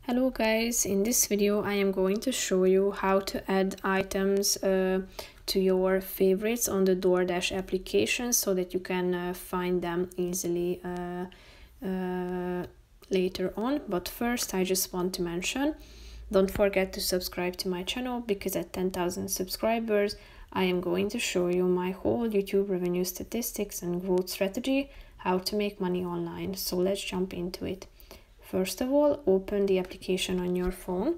Hello guys, in this video I am going to show you how to add items to your favorites on the DoorDash application so that you can find them easily later on. But first I just want to mention, don't forget to subscribe to my channel, because at 10,000 subscribers I am going to show you my whole YouTube revenue statistics and growth strategy, how to make money online. So let's jump into it. First of all, open the application on your phone.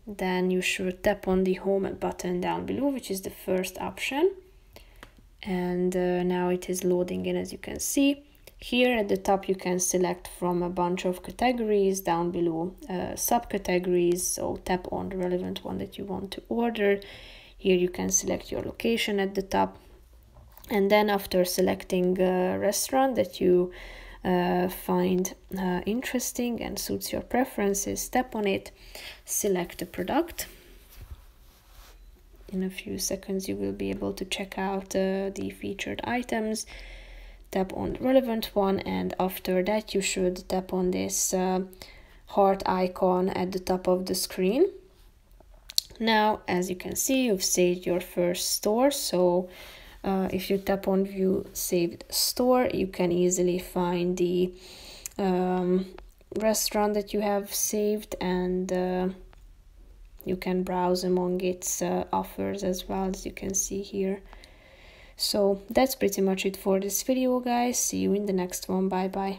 Then you should tap on the home button down below, which is the first option. And now it is loading in, as you can see. Here at the top you can select from a bunch of categories, down below subcategories. So tap on the relevant one that you want to order. Here you can select your location at the top. And then after selecting a restaurant that you find interesting and suits your preferences, tap on it, select a product. In a few seconds you will be able to check out the featured items. Tap on the relevant one, and after that you should tap on this heart icon at the top of the screen. Now, as you can see, you've saved your first store. So if you tap on view saved store, you can easily find the restaurant that you have saved, and you can browse among its offers as well, as you can see here. So that's pretty much it for this video, guys. See you in the next one. Bye bye.